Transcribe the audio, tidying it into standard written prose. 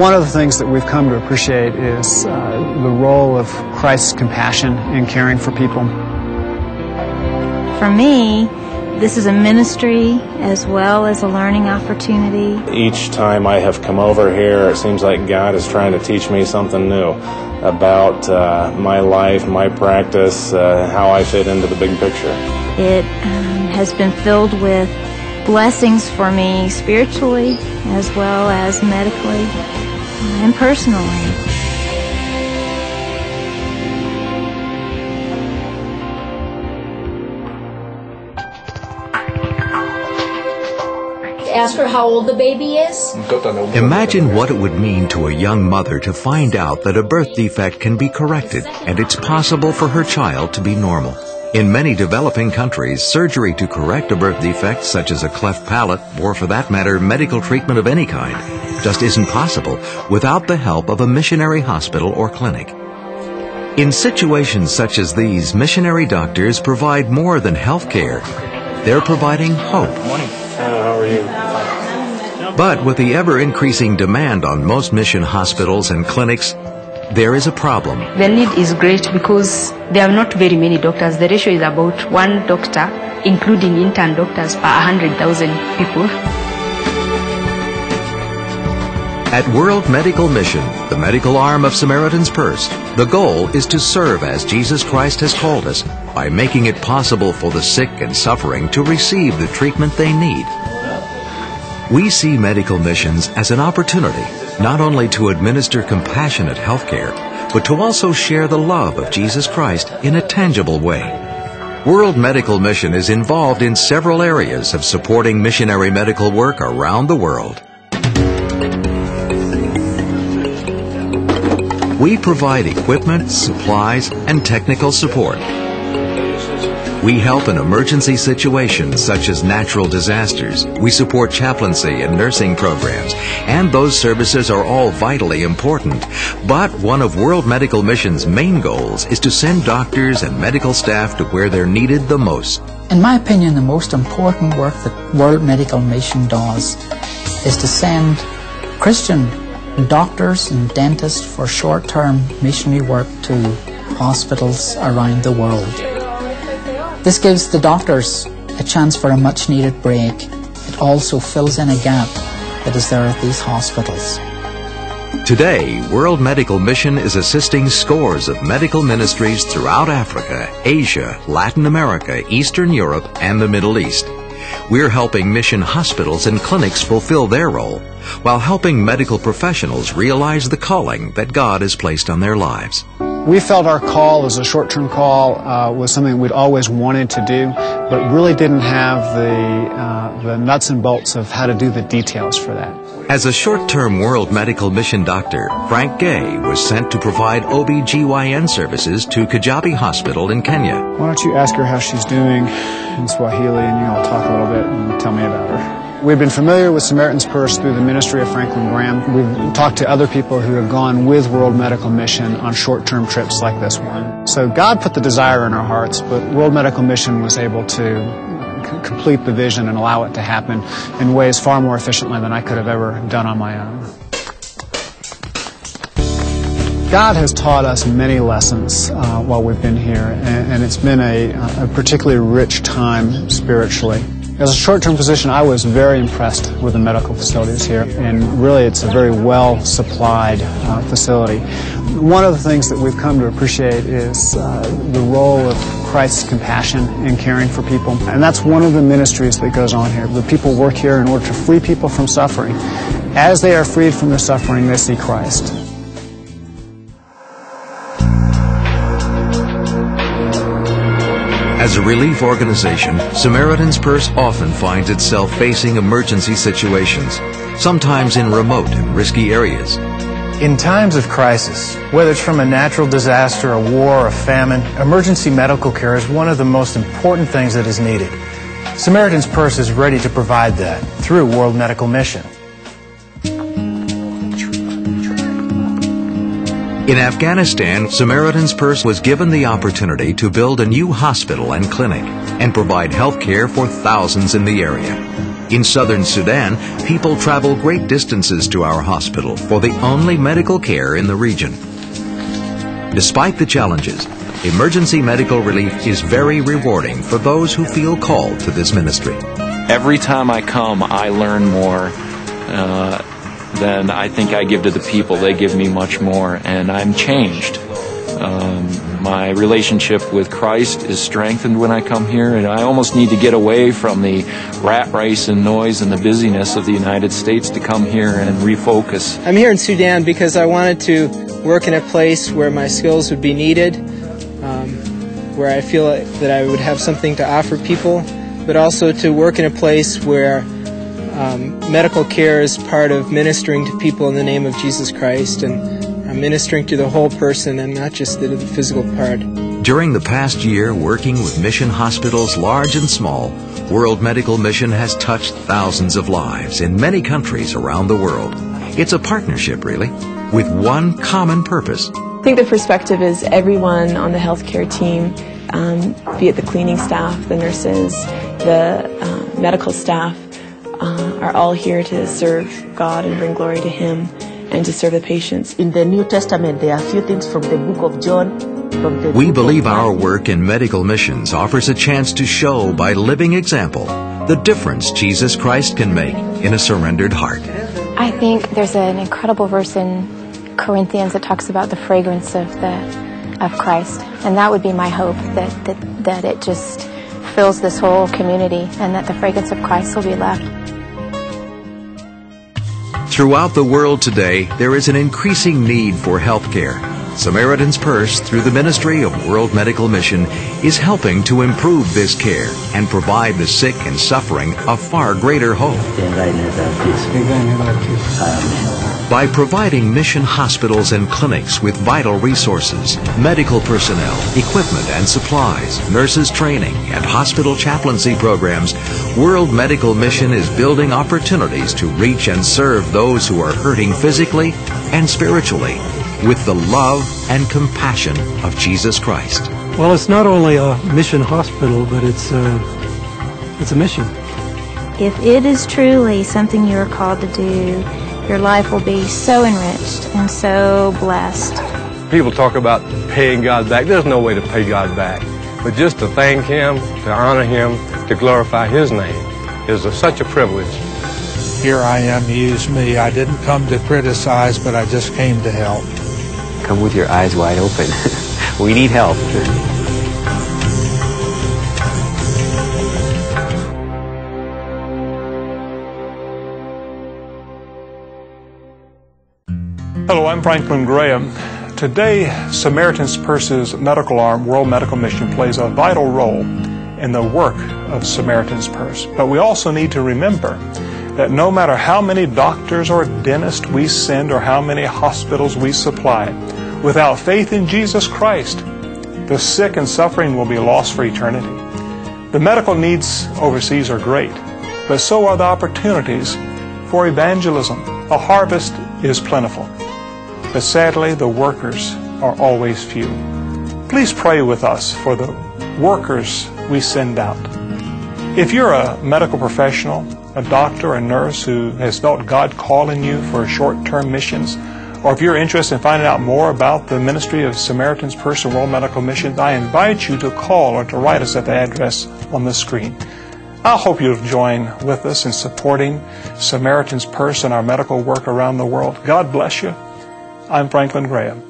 One of the things that we've come to appreciate is the role of Christ's compassion in caring for people. For me, this is a ministry as well as a learning opportunity. Each time I have come over here, it seems like God is trying to teach me something new about my life, my practice, how I fit into the big picture. It has been filled with blessings for me spiritually as well as medically and personally. Ask her how old the baby is. Imagine what it would mean to a young mother to find out that a birth defect can be corrected and it's possible for her child to be normal. In many developing countries, surgery to correct a birth defect, such as a cleft palate, or for that matter, medical treatment of any kind, just isn't possible without the help of a missionary hospital or clinic. In situations such as these, missionary doctors provide more than health care. They're providing hope. How are you? But with the ever-increasing demand on most mission hospitals and clinics, there is a problem. The need is great because there are not very many doctors. The ratio is about 1 doctor, including intern doctors, per 100,000 people. At World Medical Mission, the medical arm of Samaritan's Purse, the goal is to serve as Jesus Christ has called us by making it possible for the sick and suffering to receive the treatment they need. We see medical missions as an opportunity not only to administer compassionate health care, but to also share the love of Jesus Christ in a tangible way. World Medical Mission is involved in several areas of supporting missionary medical work around the world. We provide equipment, supplies, and technical support. We help in emergency situations such as natural disasters. We support chaplaincy and nursing programs, and those services are all vitally important. But one of World Medical Mission's main goals is to send doctors and medical staff to where they're needed the most. In my opinion, the most important work that World Medical Mission does is to send Christian doctors and dentists for short-term missionary work to hospitals around the world. This gives the doctors a chance for a much-needed break. It also fills in a gap that is there at these hospitals. Today, World Medical Mission is assisting scores of medical ministries throughout Africa, Asia, Latin America, Eastern Europe, and the Middle East. We're helping mission hospitals and clinics fulfill their role, while helping medical professionals realize the calling that God has placed on their lives. We felt our call as a short-term call was something we'd always wanted to do, but really didn't have the nuts and bolts of how to do the details for that. As a short-term World Medical Mission doctor, Frank Gay was sent to provide OB/GYN services to Kajabi Hospital in Kenya. Why don't you ask her how she's doing in Swahili, and I'll talk a little bit and tell me about her. We've been familiar with Samaritan's Purse through the ministry of Franklin Graham. We've talked to other people who have gone with World Medical Mission on short-term trips like this one. So God put the desire in our hearts, but World Medical Mission was able to complete the vision and allow it to happen in ways far more efficiently than I could have ever done on my own. God has taught us many lessons while we've been here, and it's been a particularly rich time spiritually. As a short-term physician, I was very impressed with the medical facilities here, and really it's a very well-supplied facility. One of the things that we've come to appreciate is the role of Christ's compassion in caring for people, and that's one of the ministries that goes on here. The people work here in order to free people from suffering. As they are freed from their suffering, they see Christ. As a relief organization, Samaritan's Purse often finds itself facing emergency situations, sometimes in remote and risky areas. In times of crisis, whether it's from a natural disaster, a war, a famine, emergency medical care is one of the most important things that is needed. Samaritan's Purse is ready to provide that through World Medical Mission. In Afghanistan, Samaritan's Purse was given the opportunity to build a new hospital and clinic and provide health care for thousands in the area. In southern Sudan, people travel great distances to our hospital for the only medical care in the region. Despite the challenges, emergency medical relief is very rewarding for those who feel called to this ministry. Every time I come, I learn more than I think I give to the people. They give me much more, and I'm changed. My relationship with Christ is strengthened when I come here, and I almost need to get away from the rat race and noise and the busyness of the United States to come here and refocus. I'm here in Sudan because I wanted to work in a place where my skills would be needed, where I feel that I would have something to offer people, but also to work in a place where medical care is part of ministering to people in the name of Jesus Christ, and ministering to the whole person and not just the physical part. During the past year working with mission hospitals large and small, World Medical Mission has touched thousands of lives in many countries around the world. It's a partnership, really, with one common purpose. I think the perspective is everyone on the healthcare team, be it the cleaning staff, the nurses, the medical staff, are all here to serve God and bring glory to Him and to serve the patients. In the New Testament, there are a few things from the book of John. We believe our work in medical missions offers a chance to show by living example the difference Jesus Christ can make in a surrendered heart. I think there's an incredible verse in Corinthians that talks about the fragrance of Christ, and that would be my hope, that it just fills this whole community and that the fragrance of Christ will be left. Throughout the world today, there is an increasing need for health care. Samaritan's Purse, through the ministry of World Medical Mission, is helping to improve this care and provide the sick and suffering a far greater hope. By providing mission hospitals and clinics with vital resources, medical personnel, equipment and supplies, nurses training, and hospital chaplaincy programs, World Medical Mission is building opportunities to reach and serve those who are hurting physically and spiritually with the love and compassion of Jesus Christ. Well, it's not only a mission hospital, but it's a mission. If it is truly something you are called to do, your life will be so enriched and so blessed. People talk about paying God back. There's no way to pay God back. But just to thank Him, to honor Him, to glorify His name is such a privilege. Here I am, use me. I didn't come to criticize, but I just came to help. Come with your eyes wide open. We need help. Hello, I'm Franklin Graham. Today, Samaritan's Purse's medical arm, World Medical Mission, plays a vital role in the work of Samaritan's Purse. But we also need to remember that no matter how many doctors or dentists we send or how many hospitals we supply, without faith in Jesus Christ, the sick and suffering will be lost for eternity. The medical needs overseas are great, but so are the opportunities for evangelism. The harvest is plentiful, but sadly the workers are always few. Please pray with us for the workers we send out. If you're a medical professional, a doctor, a nurse who has felt God calling you for short-term missions, or if you're interested in finding out more about the ministry of Samaritan's Purse and World Medical Mission, I invite you to call or to write us at the address on the screen. I hope you'll join with us in supporting Samaritan's Purse and our medical work around the world. God bless you. I'm Franklin Graham.